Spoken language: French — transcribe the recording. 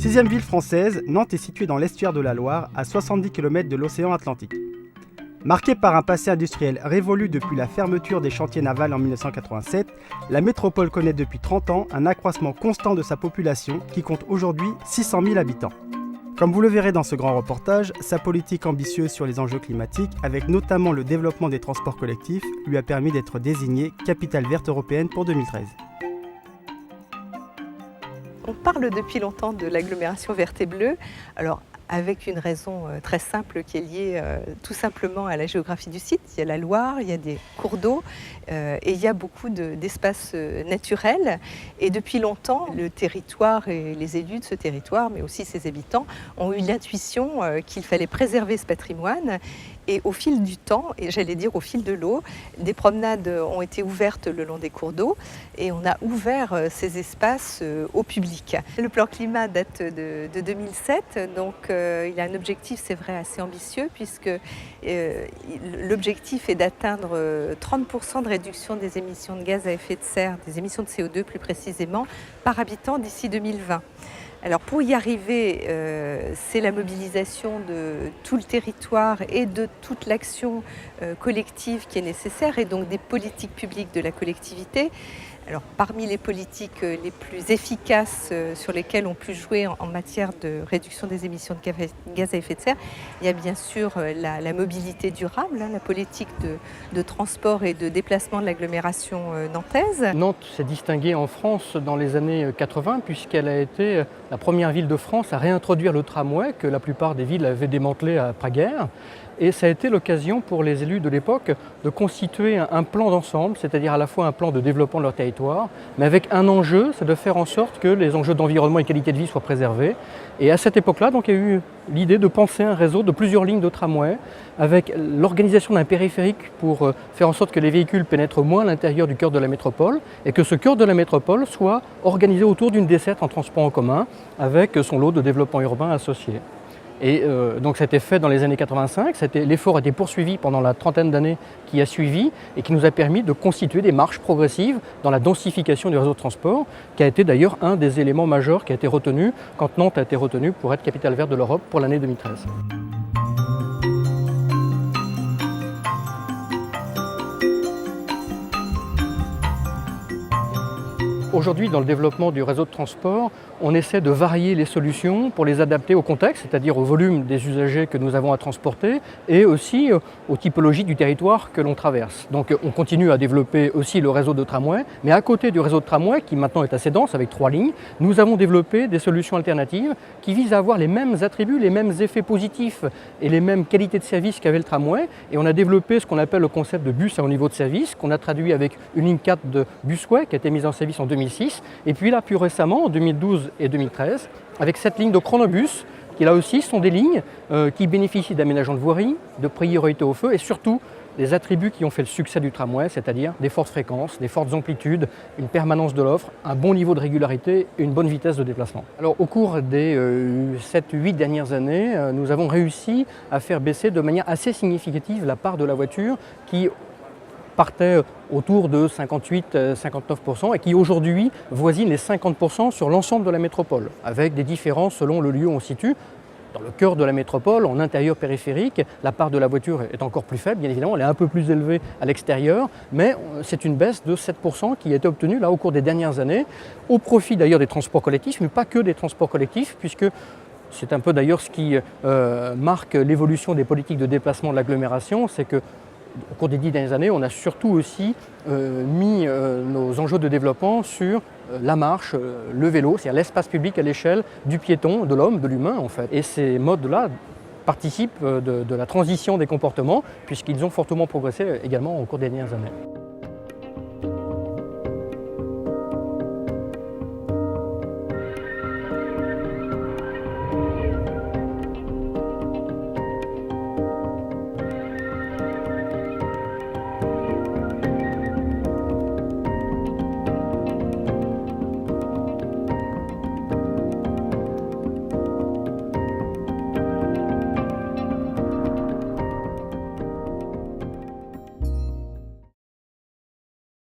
Sixième ville française, Nantes est située dans l'estuaire de la Loire, à 70 km de l'océan Atlantique. Marquée par un passé industriel révolu depuis la fermeture des chantiers navals en 1987, la métropole connaît depuis 30 ans un accroissement constant de sa population qui compte aujourd'hui 600 000 habitants. Comme vous le verrez dans ce grand reportage, sa politique ambitieuse sur les enjeux climatiques, avec notamment le développement des transports collectifs, lui a permis d'être désignée capitale verte européenne pour 2013. On parle depuis longtemps de l'agglomération verte et bleue. Alors, avec une raison très simple qui est liée tout simplement à la géographie du site. Il y a la Loire, il y a des cours d'eau et il y a beaucoup d'espaces naturels. Et depuis longtemps, le territoire et les élus de ce territoire, mais aussi ses habitants, ont eu l'intuition qu'il fallait préserver ce patrimoine. Et au fil du temps, et j'allais dire au fil de l'eau, des promenades ont été ouvertes le long des cours d'eau et on a ouvert ces espaces au public. Le plan climat date de 2007, donc il a un objectif, c'est vrai, assez ambitieux puisque l'objectif est d'atteindre 30% de réduction des émissions de gaz à effet de serre, des émissions de CO2 plus précisément, par habitant d'ici 2020. Alors pour y arriver, c'est la mobilisation de tout le territoire et de toute l'action collective qui est nécessaire et donc des politiques publiques de la collectivité. Alors parmi les politiques les plus efficaces sur lesquelles on peut jouer en matière de réduction des émissions de gaz à effet de serre, il y a bien sûr la mobilité durable, la politique de transport et de déplacement de l'agglomération nantaise. Nantes s'est distinguée en France dans les années 80 puisqu'elle a été la première ville de France à réintroduire le tramway que la plupart des villes avaient démantelé après-guerre. Et ça a été l'occasion pour les élus de l'époque de constituer un plan d'ensemble, c'est-à-dire à la fois un plan de développement de leur territoire, mais avec un enjeu, c'est de faire en sorte que les enjeux d'environnement et qualité de vie soient préservés. Et à cette époque-là, donc, il y a eu l'idée de penser un réseau de plusieurs lignes de tramway, avec l'organisation d'un périphérique pour faire en sorte que les véhicules pénètrent moins à l'intérieur du cœur de la métropole, et que ce cœur de la métropole soit organisé autour d'une desserte en transport en commun, avec son lot de développement urbain associé. Et donc ça a été fait dans les années 85, l'effort a été poursuivi pendant la trentaine d'années qui a suivi et qui nous a permis de constituer des marches progressives dans la densification du réseau de transport, qui a été d'ailleurs un des éléments majeurs qui a été retenu quand Nantes a été retenue pour être capitale verte de l'Europe pour l'année 2013. Aujourd'hui, dans le développement du réseau de transport, on essaie de varier les solutions pour les adapter au contexte, c'est-à-dire au volume des usagers que nous avons à transporter et aussi aux typologies du territoire que l'on traverse. Donc on continue à développer aussi le réseau de tramway, mais à côté du réseau de tramway, qui maintenant est assez dense avec 3 lignes, nous avons développé des solutions alternatives qui visent à avoir les mêmes attributs, les mêmes effets positifs et les mêmes qualités de service qu'avait le tramway. Et on a développé ce qu'on appelle le concept de bus à haut niveau de service, qu'on a traduit avec une ligne 4 de Busway qui a été mise en service en 2006, et puis là plus récemment en 2012 et 2013 avec cette ligne de chronobus qui là aussi sont des lignes qui bénéficient d'aménagements de voirie, de priorité au feu et surtout des attributs qui ont fait le succès du tramway, c'est-à-dire des fortes fréquences, des fortes amplitudes, une permanence de l'offre, un bon niveau de régularité et une bonne vitesse de déplacement. Alors au cours des 7-8 dernières années, nous avons réussi à faire baisser de manière assez significative la part de la voiture qui partait autour de 58-59% et qui aujourd'hui voisine les 50% sur l'ensemble de la métropole, avec des différences selon le lieu où on se situe. Dans le cœur de la métropole, en intérieur périphérique, la part de la voiture est encore plus faible, bien évidemment, elle est un peu plus élevée à l'extérieur, mais c'est une baisse de 7% qui a été obtenue là au cours des dernières années, au profit d'ailleurs des transports collectifs, mais pas que des transports collectifs, puisque c'est un peu d'ailleurs ce qui marque l'évolution des politiques de déplacement de l'agglomération, c'est que au cours des 10 dernières années, on a surtout aussi mis nos enjeux de développement sur la marche, le vélo, c'est-à-dire l'espace public à l'échelle du piéton, de l'homme, de l'humain en fait. Et ces modes-là participent de la transition des comportements puisqu'ils ont fortement progressé également au cours des dernières années.